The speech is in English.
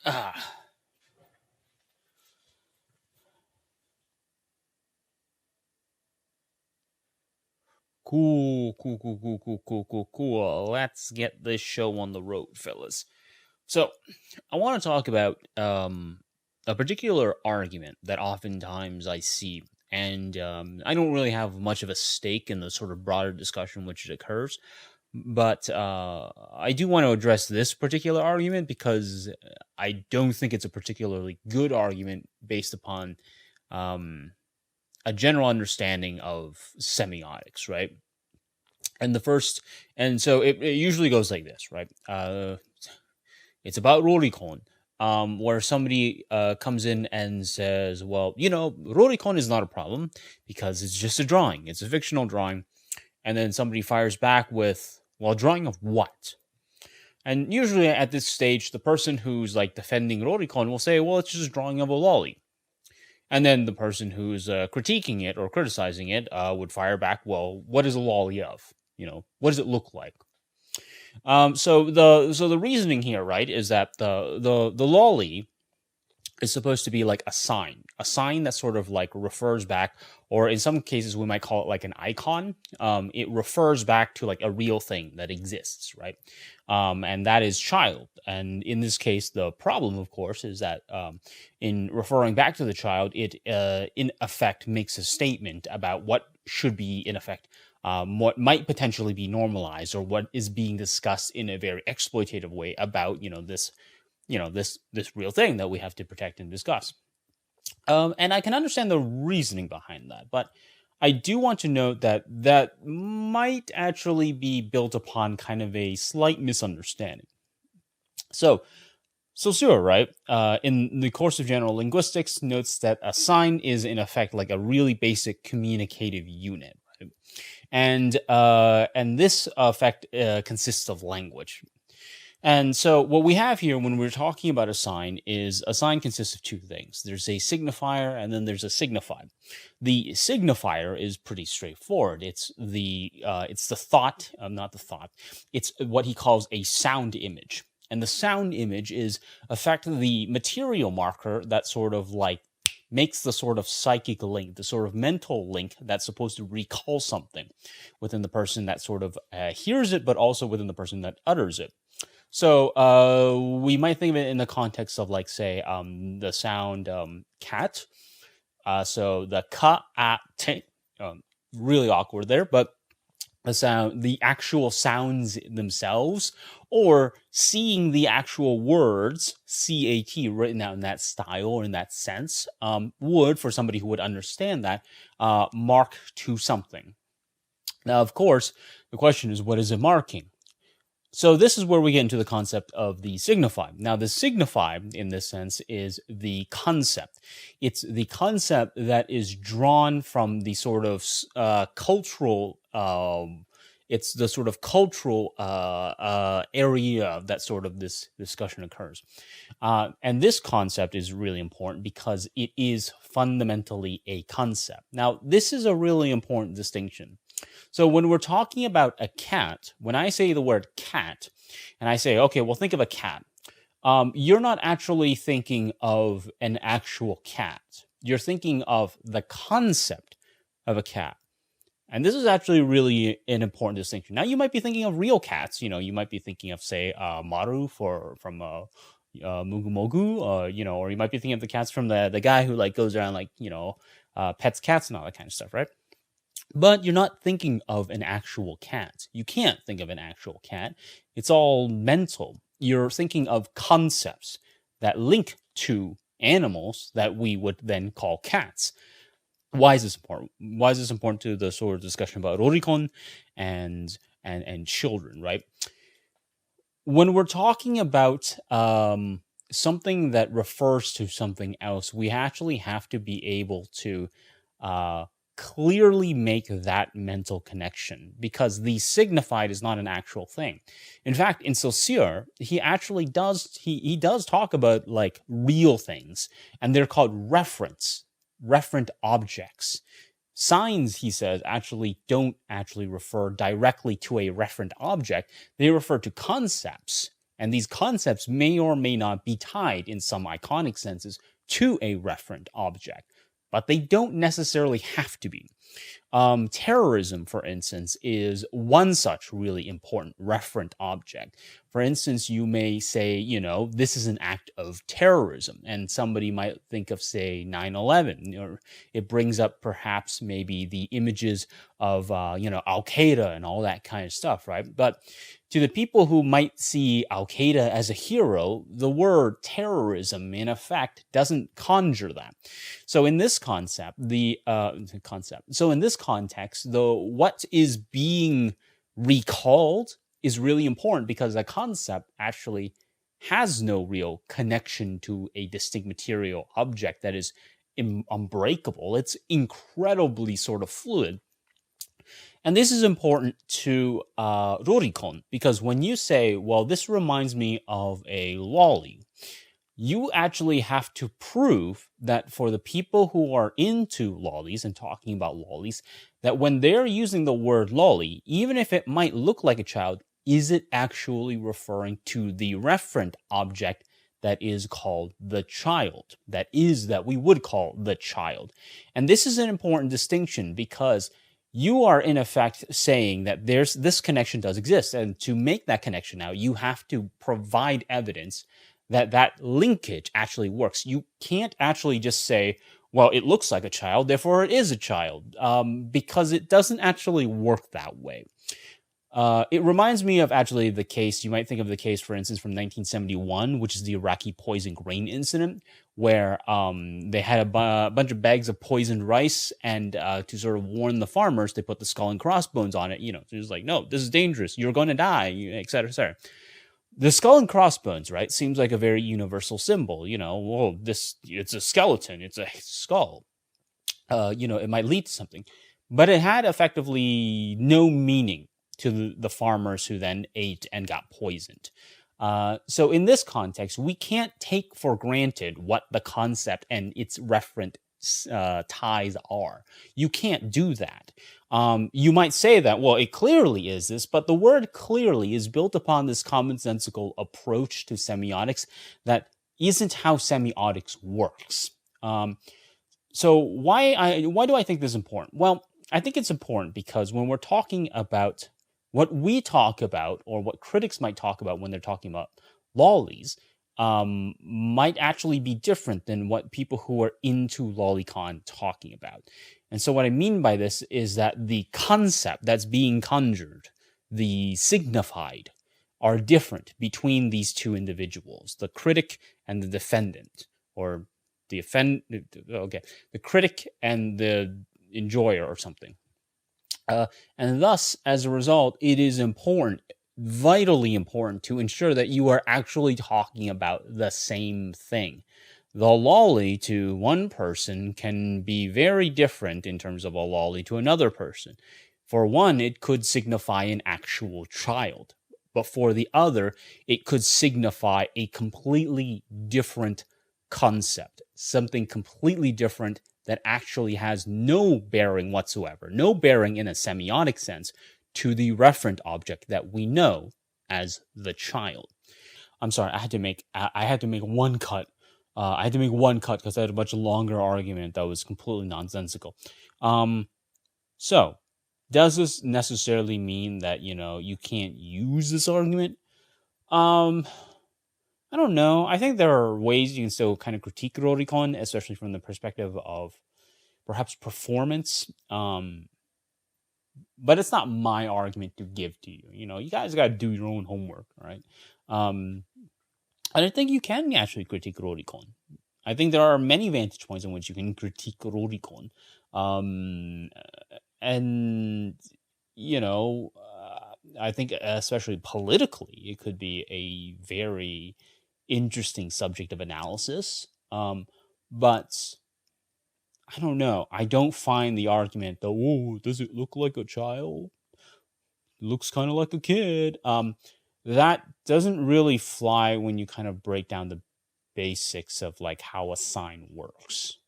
Ah, cool. Let's get this show on the road, fellas. So, I want to talk about a particular argument that oftentimes I see, and I don't really have much of a stake in the sort of broader discussion which it occurs, but I do want to address this particular argument because I don't think it's a particularly good argument based upon um, a general understanding of semiotics, right? And the first, and so it usually goes like this, right? It's about lolicon, where somebody comes in and says, well, lolicon is not a problem because it's just a drawing. It's a fictional drawing. And then somebody fires back with, well, drawing of what? And usually at this stage, the person who's like defending lolicon will say, well, it's just a drawing of a lolly. And then the person who's critiquing it or criticizing it would fire back, well, what is a lolly of? What does it look like? So the reasoning here, right, is that the lolly is supposed to be like a sign that sort of like refers back, or in some cases we might call it like an icon. It refers back to like a real thing that exists, right? And that is child. And in this case, the problem, of course, is that in referring back to the child, it in effect makes a statement about what should be in effect. What might potentially be normalized, or what is being discussed in a very exploitative way about this real thing that we have to protect and discuss. And I can understand the reasoning behind that, but I do want to note that that might actually be built upon kind of a slight misunderstanding. So, Saussure, right, in the course of general linguistics, notes that a sign is in effect like a really basic communicative unit, right? And this effect consists of language. And so what we have here when we're talking about a sign is a sign consists of two things. There's a signifier and then there's a signified. The signifier is pretty straightforward. It's the thought, not the thought. It's what he calls a sound image. And the sound image is effectively the material marker that sort of like makes the sort of psychic link, the sort of mental link that's supposed to recall something within the person that sort of hears it, but also within the person that utters it. So we might think of it in the context of, like, say, the sound cat. So the ka, a, te, really awkward there, but the actual sounds themselves, or seeing the actual words cat written out in that style or in that sense, would, for somebody who would understand that, mark to something. Now, of course, the question is, what is it marking? So this is where we get into the concept of the signify. Now, the signify, in this sense, is the concept. It's the concept that is drawn from the sort of cultural. It's the sort of cultural area that sort of this discussion occurs. And this concept is really important because it is fundamentally a concept. Now, this is a really important distinction. So when we're talking about a cat, when I say the word cat, and I say, okay, well, think of a cat, you're not actually thinking of an actual cat. You're thinking of the concept of a cat. And this is actually really an important distinction. Now, you might be thinking of real cats. You might be thinking of, say, Maru from Mugu Mogu, or you might be thinking of the cats from the guy who like goes around like, pets cats and all that kind of stuff, right? But you're not thinking of an actual cat. You can't think of an actual cat. It's all mental. You're thinking of concepts that link to animals that we would then call cats. Why is this important? Why is this important to the sort of discussion about Rorikon and children, right? When we're talking about something that refers to something else, we actually have to be able to clearly make that mental connection, because the signified is not an actual thing. In fact, in Saussure, he actually does he does talk about like real things, and they're called referent objects. Signs, he says, actually don't actually refer directly to a referent object. They refer to concepts, And these concepts may or may not be tied in some iconic senses to a referent object, but they don't necessarily have to be. Terrorism, for instance, is one such really important referent object. For instance, you may say, this is an act of terrorism, and somebody might think of, say, 9/11, or it brings up perhaps maybe the images of, Al Qaeda and all that kind of stuff, right? But to the people who might see Al Qaeda as a hero, the word terrorism, in effect, doesn't conjure that. So in this so in this context, what is being recalled is really important because the concept actually has no real connection to a distinct material object that is unbreakable. It's incredibly sort of fluid. And this is important to lolicon because when you say, well, this reminds me of a lolly, you actually have to prove that for the people who are into lollies and talking about lollies, that when they're using the word lolly, even if it might look like a child, is it actually referring to the referent object that is called the child, that we would call the child? And this is an important distinction because you are in effect saying that this connection does exist. And to make that connection now, you have to provide evidence that linkage actually works. You can't actually just say, well, it looks like a child, therefore it is a child, because it doesn't actually work that way. It reminds me of actually the case, you might think of the case, for instance, from 1971, which is the Iraqi poison grain incident, where they had a bunch of bags of poisoned rice, and to sort of warn the farmers, they put the skull and crossbones on it. So it's like, no, this is dangerous. You're going to die, et cetera, et cetera. The skull and crossbones, right, seems like a very universal symbol. It's a skeleton, it's a skull. It might lead to something. But it had effectively no meaning to the farmers who then ate and got poisoned. So in this context, we can't take for granted what the concept and its referent ties are. You can't do that. You might say that, well, it clearly is this, but the word clearly is built upon this commonsensical approach to semiotics that isn't how semiotics works. So why do I think this is important? Well, I think it's important because when we're talking about what we talk about, or what critics might talk about when they're talking about lollies, might actually be different than what people who are into lolicon talking about. And so what I mean by this is that the concept that's being conjured, the signified, are different between these two individuals, the critic and the defendant, or the critic and the enjoyer or something. And thus, as a result, it is important, vitally important, to ensure that you are actually talking about the same thing. The lolly to one person can be very different in terms of a lolly to another person. For one, it could signify an actual child, but for the other, it could signify a completely different concept, something completely different that actually has no bearing whatsoever, no bearing in a semiotic sense, to the referent object that we know as the child. I'm sorry, I had to make one cut. I had to make one cut because I had a much longer argument that was completely nonsensical. So, does this necessarily mean that, you can't use this argument? I don't know. I think there are ways you can still kind of critique lolicon, especially from the perspective of perhaps performance. But it's not my argument to give to you. You guys got to do your own homework, right? And I think you can actually critique lolicon. I think there are many vantage points in which you can critique lolicon. I think especially politically, it could be a very interesting subject of analysis. But I don't know. I don't find the argument that, does it look like a child? It looks kind of like a kid. That doesn't really fly when you kind of break down the basics of like how a sign works.